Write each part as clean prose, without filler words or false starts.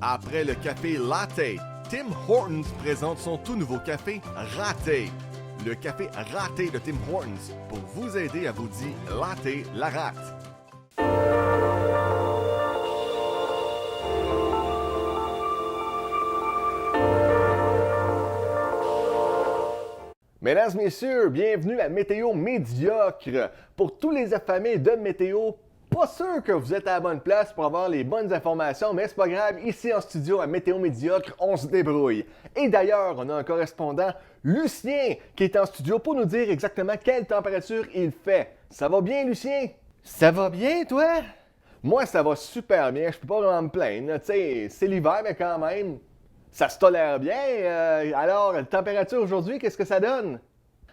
Après le café latte, Tim Hortons présente son tout nouveau café raté. Le café raté de Tim Hortons pour vous aider à vous dire latte la rate. Mesdames, Messieurs, bienvenue à Météo Médiocre. Pour tous les affamés de météo, pas sûr que vous êtes à la bonne place pour avoir les bonnes informations, mais c'est pas grave, ici en studio à Météo Médiocre, on se débrouille. Et d'ailleurs, on a un correspondant, Lucien, qui est en studio pour nous dire exactement quelle température il fait. Ça va bien, Lucien? Ça va bien, toi? Moi, ça va super bien, je peux pas vraiment me plaindre. Tu sais, c'est l'hiver, mais quand même, ça se tolère bien. Alors, la température aujourd'hui, qu'est-ce que ça donne?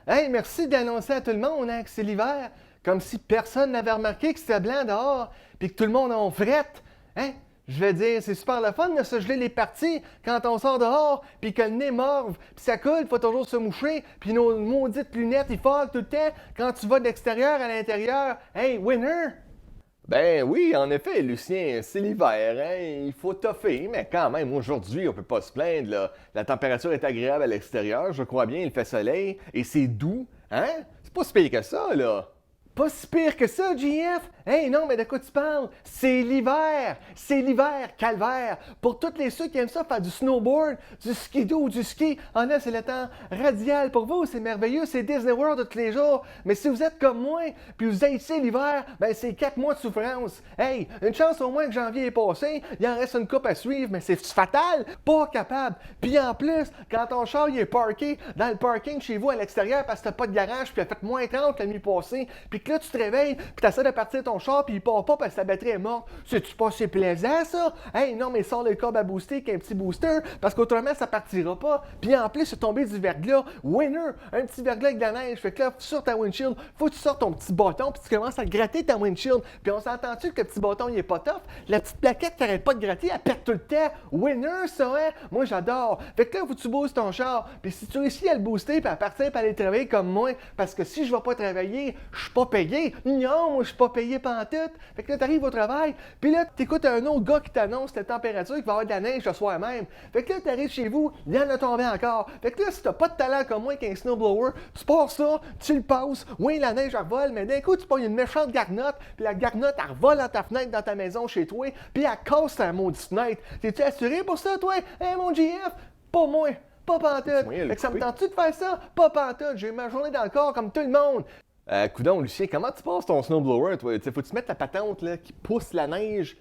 Hey, merci d'annoncer à tout le monde que c'est l'hiver, comme si personne n'avait remarqué que c'était blanc dehors, puis que tout le monde en frette. Hein? Je veux dire, c'est super le fun de se geler les parties quand on sort dehors, puis que le nez morve, puis ça coule, il faut toujours se moucher, puis nos maudites lunettes, ils follent tout le temps quand tu vas de l'extérieur à l'intérieur. Hey, winner! Ben oui, en effet, Lucien, c'est l'hiver, hein? Il faut toffer, mais quand même, aujourd'hui, on peut pas se plaindre, là. La température est agréable à l'extérieur, je crois bien, il fait soleil, et c'est doux, hein? C'est pas si pire que ça, là. Pas si pire que ça, JF! Hey, non, mais de quoi tu parles? C'est l'hiver! C'est l'hiver, calvaire! Pour toutes les ceux qui aiment ça, faire du snowboard, du ski-doo ou du ski, ah là, c'est le temps radial pour vous, c'est merveilleux, c'est Disney World de tous les jours. Mais si vous êtes comme moi, puis vous haïssez l'hiver, ben c'est 4 mois de souffrance. Hey, une chance au moins que janvier est passé, il en reste une coupe à suivre, mais c'est fatal, pas capable. Puis en plus, quand ton char il est parké dans le parking chez vous à l'extérieur parce que t'as pas de garage, puis il a fait moins 30 la nuit passée, puis que là tu te réveilles, puis t'essaies de partir ton char, puis il part pas parce que ta batterie est morte. C'est-tu pas si plaisant, ça? Hey, non, mais sors le câble à booster avec un petit booster, parce qu'autrement, ça partira pas. Puis en plus, c'est tombé du verglas. Winner! Un petit verglas avec de la neige. Fait que là, sur ta windshield, faut que tu sortes ton petit bâton, puis tu commences à gratter ta windshield. Puis on s'entend-tu que le petit bâton, il est pas tough? La petite plaquette, t'arrêtes pas de gratter, elle perd tout le temps. Winner, ça, hein? Moi, j'adore. Fait que là, faut que tu boostes ton char. Puis si tu réussis à le booster, puis à partir, puis aller travailler comme moi, parce que si je vais pas travailler, je suis pas payé. Non, moi, je suis pas payé pantoute. Fait que là, t'arrives au travail, puis là, t'écoutes un autre gars qui t'annonce la température, qu'il va y avoir de la neige ce soir même. Fait que là, t'arrives chez vous, il y en a tombé encore. Fait que là, si t'as pas de talent comme moi qu'un snowblower, tu pars ça, tu le passes, oui, la neige, elle revole, mais d'un coup, tu pognes une méchante garnotte, puis la garnotte, elle revole dans ta fenêtre, dans ta maison, chez toi, puis elle casse ta maudite fenêtre. T'es-tu assuré pour ça, toi? Hein, mon GF? Pas moi. Pas pantoute. Fait que ça me tente-tu de faire ça? Pas pantoute. J'ai ma journée dans le corps comme tout le monde. Coudonc, Lucien, comment tu passes ton snowblower, toi? T'sais, faut-tu mettre la patente là, qui pousse la neige,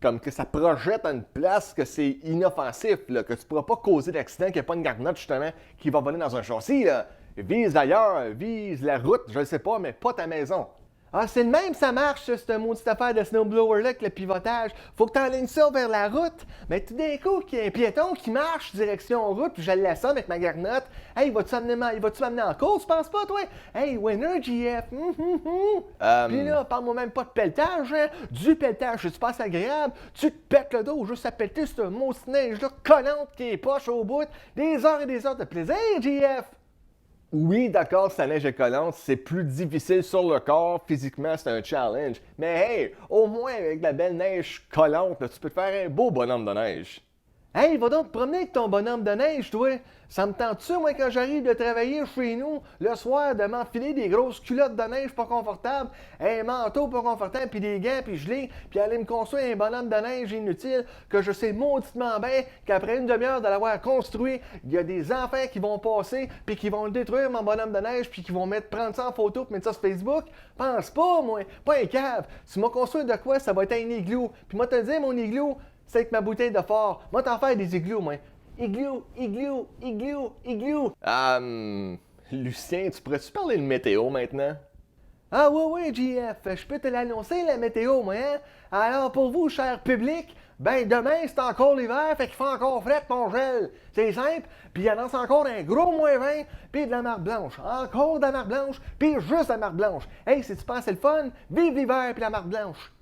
comme que ça projette à une place que c'est inoffensif, là, que tu pourras pas causer d'accident, qu'il n'y a pas une garnotte, justement, qui va voler dans un châssis, là. Vise ailleurs, vise la route, je ne sais pas, mais pas ta maison. Ah, c'est le même, ça marche, ça, cette maudite affaire de snowblower-là avec le pivotage. Faut que t'enlignes ça vers la route. Mais tout d'un coup, qu'il y a un piéton qui marche direction route, puis je le laisse avec ma garnotte. Hey, vas-tu m'amener en course, tu penses pas, toi? Hey, winner, GF. Puis là, parle-moi même pas de pelletage, hein? Du pelletage, c'est pas agréable. Tu te pètes le dos juste à pelleter cette maudite neige-là collante qui est poche au bout. Des heures et des heures de plaisir, GF. Oui, d'accord, si la neige est collante, c'est plus difficile sur le corps, physiquement, c'est un challenge. Mais hey, au moins avec de la belle neige collante, là, tu peux te faire un beau bonhomme de neige. Hey, va donc te promener avec ton bonhomme de neige, toi! Ça me tente-tu, moi, quand j'arrive de travailler chez nous, le soir, de m'enfiler des grosses culottes de neige pas confortables, un manteau pas confortable, puis des gants, puis gelés, puis aller me construire un bonhomme de neige inutile, que je sais mauditement bien qu'après une demi-heure de l'avoir construit, il y a des enfants qui vont passer, puis qui vont détruire mon bonhomme de neige, puis qui vont prendre ça en photo, puis mettre ça sur Facebook. Pense pas, moi! Pas un cave! Si moi construire de quoi, ça va être un igloo. Puis moi te dire, mon igloo, c'est avec ma bouteille de fort. Moi, t'en faire des igloos, moi. Igloo, igloo, igloo, igloo. Lucien, tu pourrais-tu parler de météo maintenant? Ah oui, GF, je peux te l'annoncer, la météo, moi, hein? Alors, pour vous, cher public, ben demain, c'est encore l'hiver, fait qu'il fait encore frais mon gel. C'est simple, puis il annonce encore un gros moins 20, puis de la marque blanche. Encore de la marque blanche, puis juste de la marque blanche. Hey, si tu penses c'est le fun, vive l'hiver puis la marque blanche.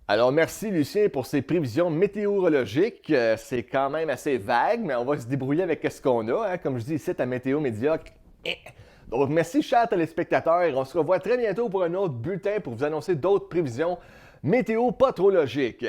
Alors, merci Lucien pour ces prévisions météorologiques. C'est quand même assez vague, mais on va se débrouiller avec ce qu'on a. Hein? Comme je dis ici, à Météo Médiocre. Donc, merci, chers téléspectateurs. On se revoit très bientôt pour un autre bulletin pour vous annoncer d'autres prévisions météo pas trop logiques.